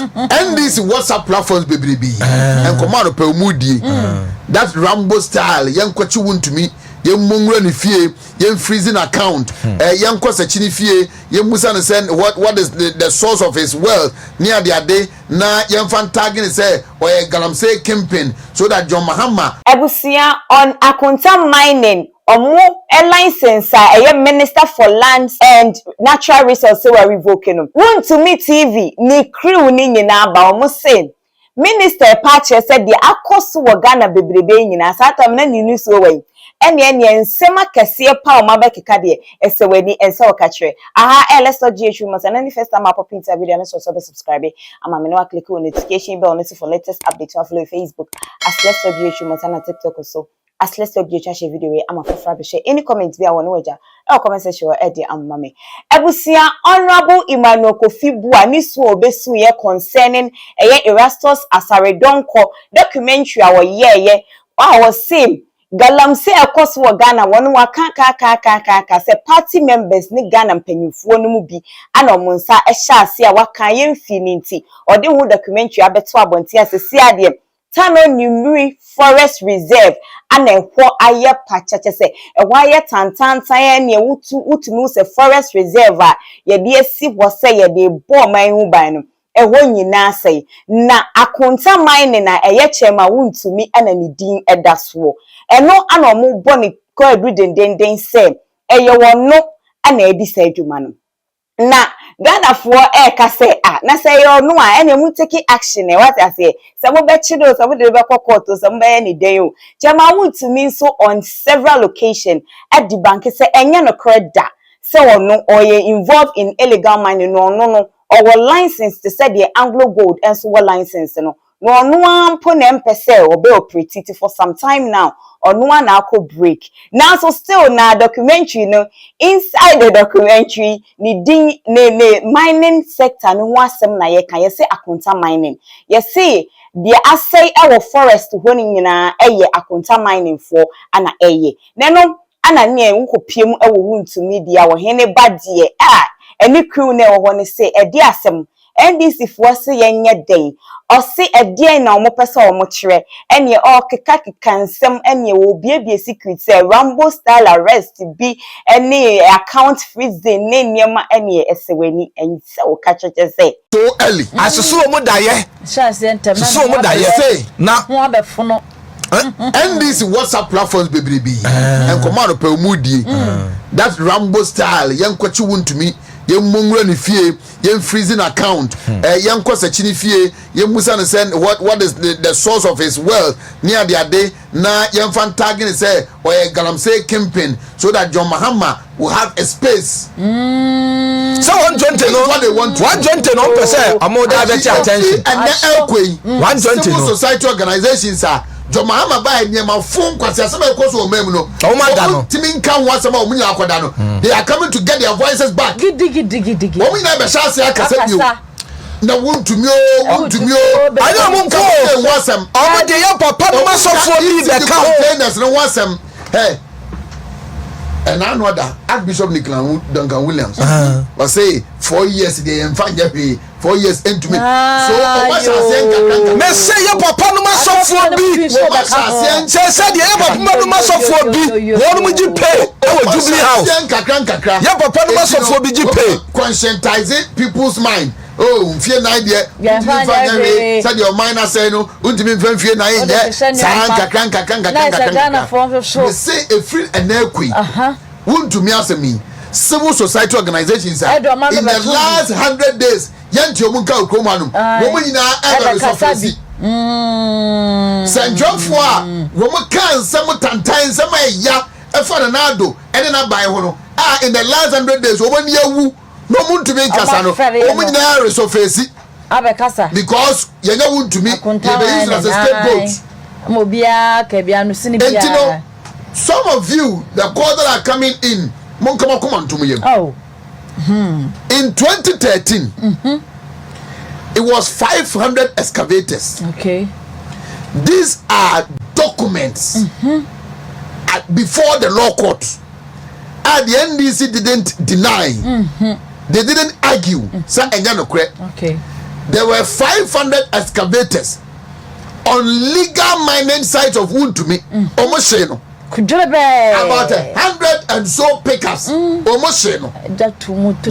NDC WhatsApp platforms baby and command per moody. That Rambo style, young kwachi Wontumi, young mungre ni fie, young freezing account, young kwasa chini fie, young musa na send what is the source of his wealth near the day na young fan tagging say or a galamsey kimping so that John Mahama Ebusia on Akunta mining. Omo a license a minister for lands and natural resources were revoking. Wontumi TV ni crew ni nyina ba omo say minister Pache said the akoso wo Ghana bebrebe nyina satam na ni news we ene nsema kese pa oma be keka de eseweni ense okachre aha let's talk ghtrends and any first time I pop into video and so subscribe ama me no click on notification bell for latest updates on Facebook as let's talk ghtrends and TikTok also. As let's talk ghtrends video I'm a for share any comments be awon waja e comment section e dey amame ebusia honorable Emmanuel Kofi Bua ni so obesu ye concerning Arrest asaredonko documentary awo ye was same galamsey akos wo Ghana won wa ka say party members ni Ghana mpanyufuo no mu bi ana omonsa e hya ase a waka ye mfininti ode hu documentary abeto abonti asesi ade Tano Numuri Forest Reserve and a ho aye pachache se e waye tantan ne utumi se Forest Reserve ye de si wo se ye de bo man hu ban no e ho nyina sei na Akunta mining na eye chema Wontumi ana ni din edaso eno ana omo boni ko edu denden se eye wono ana edi sa adwuma no na Ghana for ka say na say yo no a ene mu take action e what I say some be chido some dey be court some be any day o chema Wontumi so on several locations at the bank say enye no creda say ono oye involved in illegal mining no or license to say the Anglo Gold and so license no ampo na mpese obe operate for some time now or no one break now so still na documentary no inside the documentary ni din ne mining sector no wasem na ye kan ye say Akunta mining ye say the assay our forest ho ni nyina eye Akunta mining for ana eye neno ana ne nkopiem ewo Wontumi dia wo hene badie any crew ne wo ne say e di asem NDC for say yenye den or say a dear na omo pesa omo kire ene o keka nsem ene wo bie secret say Rambo style arrest be any account freezing ne niema ene eseweni ense o ka cheche say so early asusu omo daye so omo daye say na ho abefo no NDC WhatsApp platforms baby and command per moody that Rambo style young kwachi Wontumi yen mungre ni fie yen freezing account yen kwasa chini fie yen musa na send what is the source of his wealth near the day na yen fan tagging say or a galamsey kimping so that John Mahama will have a space so 120 no what they want 120 no percent amoda be attention and the 120 civil society organizations are John Mahama buy nyema phone kwase asema ekoso omem no timin kan wasema omunya akoda no they are coming to get their voices back gidi omunya be shase akasa bio na Wontumi I know mon ko wasem o de your papa no masofo bi be ka containers no wasem hey and another Archbishop Nicholas Duncan Williams was say 4 years they enfanya pay 4 years into me so what shall me say your papa no masofo bi say the papa no masofo bi won mu gi pay e Jubilee House kakra your papa no masofo bi gi pay conscientizing people's mind oh fear na idea said your mind say no untimi fear na idea san kakra we say a free and equi Wontumi asemi civil society organizations in the last 100 days yanti omunka okromanum wo nyina ever suffer sanjofo a wo kan sam tantan sam ya efa na nado ene na bai ho no in the last 100 days wo ni awu no Wontumi kasa no wo nyina resurface abekasa because yenya Wontumi be use as a scapegoat mo bia ka bia no sini bia some of you the calls that are coming in oh in 2013 it was 500 excavators. Okay, these are documents before the law court the NDC didn't deny they didn't argue okay there were 500 excavators on legal mining site of Wontumi. Almost no. About 100 and so pickers. Almost no.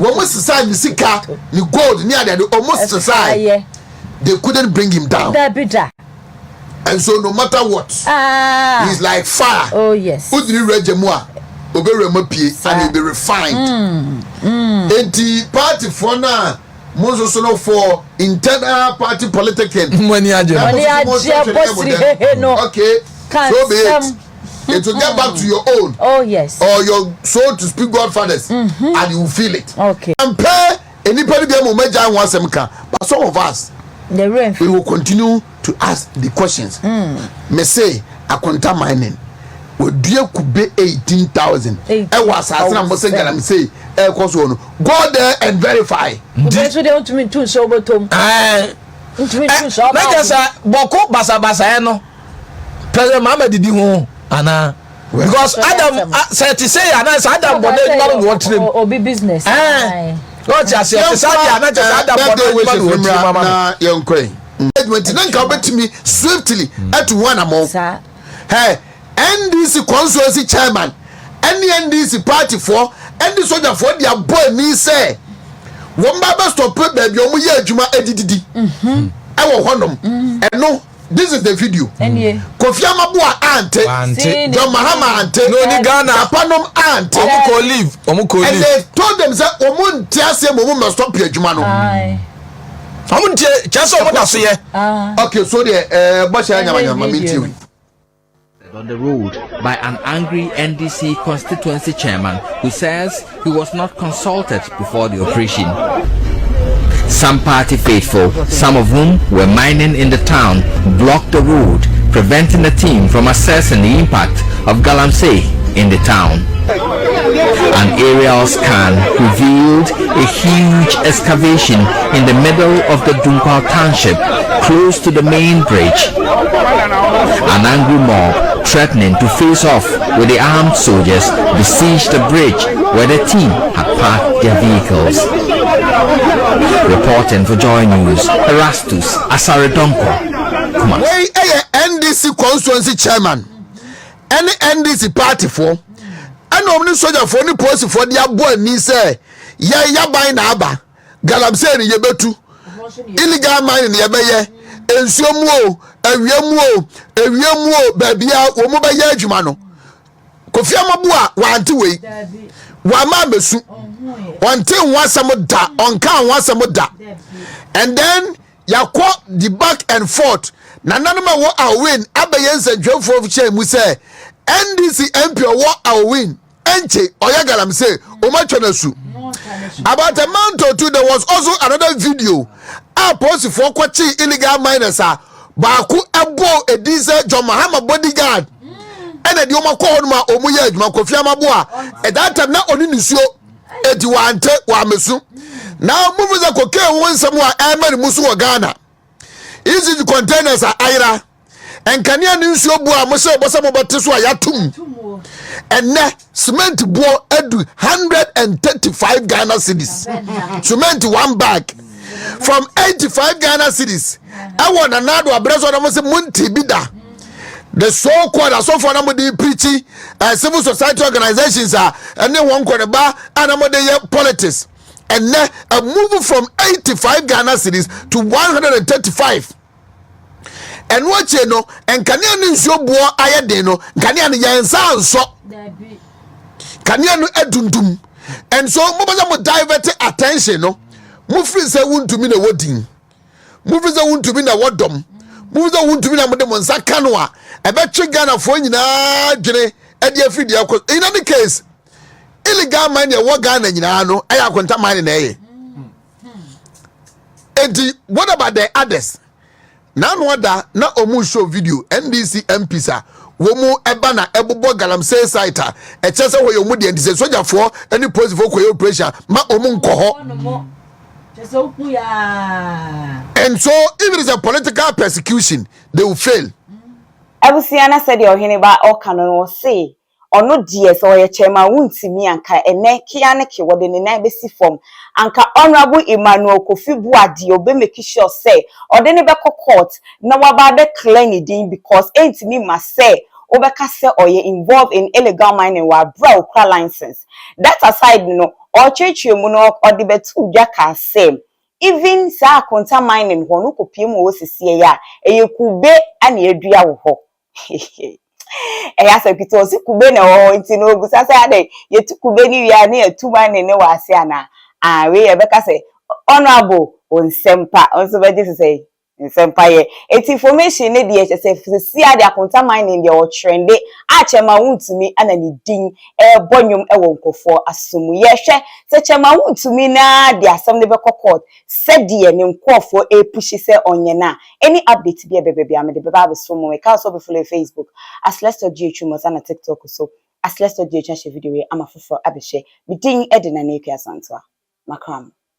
Almost society sika ni gold near the almost society. They couldn't bring him down. And so no matter what, he's like fire. Oh yes. Udri rejemwa, obe remopie, and he'll be refined. And the party for now, most also for internal party politics. Money Okay, so be it. It will get back to your own. Oh yes. Or your soul to speak Godfathers, and you will feel it. Okay. And pay anybody be able to make one semka, but some of us. We will continue to ask the questions. Me say akonta mining we do could be 18,000. I was asking am say gana me say go there and verify. They want to me too so bottom. Make us boko basa no. President Mama didi ho ana because Adam said to say ana Adam bonnet no want to obi business. God just said Adam me swiftly at one among. Hey, NDC constituency chairman, any NDC party for, and the soldier for their boy me say, one baba stop baby, omuye juma edidi. I will honor and no. This is the video. Kofi Amabua ante, John Mahama ante, no ni Ghana, Panom ante. Omuko And they told them that omun tiase momu must stop your jumano. Omun tiase omu daso ye. Okay, so the basha nyama minti. On the road by an angry NDC constituency chairman who says he was not consulted before the operation. Some party faithful, some of whom were mining in the town, blocked the road, preventing the team from assessing the impact of Galamsey in the town. An aerial scan revealed a huge excavation in the middle of the Dumpal township, close to the main bridge. An angry mob, threatening to face off with the armed soldiers, besieged the bridge where the team had parked their vehicles. Reporting for Joy News, Arrest Asaredonko. Where NDC constituency chairman, any NDC party for, and only soldier for any post for their boy me say, ya buy na aba, Galamsey ni yebetu, illegal mining yebeye, ensuomuo, ewiamuo, babia, womoba ye adwuma Kofi Amabua wanti we, wama besu. One thing was some da, on count was some da, and then ya quote the back and forth. Nananuma what I win, Abayens and Joe for shame. We say NDC MP what I win, Enche Oyagalam say, Omachanasu. About a month or two, there was also another video. I posted for Kwachi illegal miners are Baku Abo a diesel John Mahama bodyguard. And at Yoma Korma Omuya Kofi Amabua. At that time, not only Nisio. Etiwante wa mesu now move the cocaine one somewhere Emery Musu wa Ghana easy the containers are ira and Kenya news your boy Mose Bosamo Batiswa Yatum and ne cement boy edu 135 Ghana cedis cement one bag from 85 Ghana cedis I want another abrazo na Mose Munti Bida. The so-called somebody preaching civil society organizations are and then one quarter bar and another politics and then a move from 85 Ghana cedis to 135 and what you know and Kanyanu show boy ayadeno Kanyan yansa so Kanyanu edundum and so mobile divert attention no move say Wontumi na wodin move say Wontumi na wodom move say Wontumi na monsa kanwa ebe Ghana for nyina dwene e de afidi akọ in any case illegal mining wo Ghana nyina no aya kwanta mining na eye enti what about the others na no other na omu show video NDC MPs a wo mu eba na ebobo Galamsey site a e chese wo yo mu de ndise soldier for any police for koyo operation ma omu nkoho. And so if it is a political persecution they will fail. Abusiana said your Hiniba or canon or say ono die so ye chairman Wontumi anka ene kia ne ke wode ne na besi form anka honorable Emmanuel Kofi Buade obe make sure say ode ne be court na waba be clear ni din because entimi ma say obeka say oye involved in illegal mining wa bra okra license. That aside no o church mu no ode betu dwa ka say even sa konta mining ho no kopie mu osisi ya eye kube ana edua wo ho eya se kito si kube na ho nti no ogusa say ade ye tu kube ni wi ana ye tu mining ne wa ase ana we ebeka say honorable onsempa onso be just say Empire. It's information ne dey say see ade akonta mining dey o trend a chema Wontumi ana ni din bonyum e wo nkofo asomu ye hwe se chema Wontumi na dey asem ne be court se dey ne nkofo push say onye na any update be bebe am dey beba so mo we can so be follow Facebook as let's talk ghtrends na TikTok so as let's talk ghtrends video we am afofo abehwe me din e dey na na ekwa santoa makram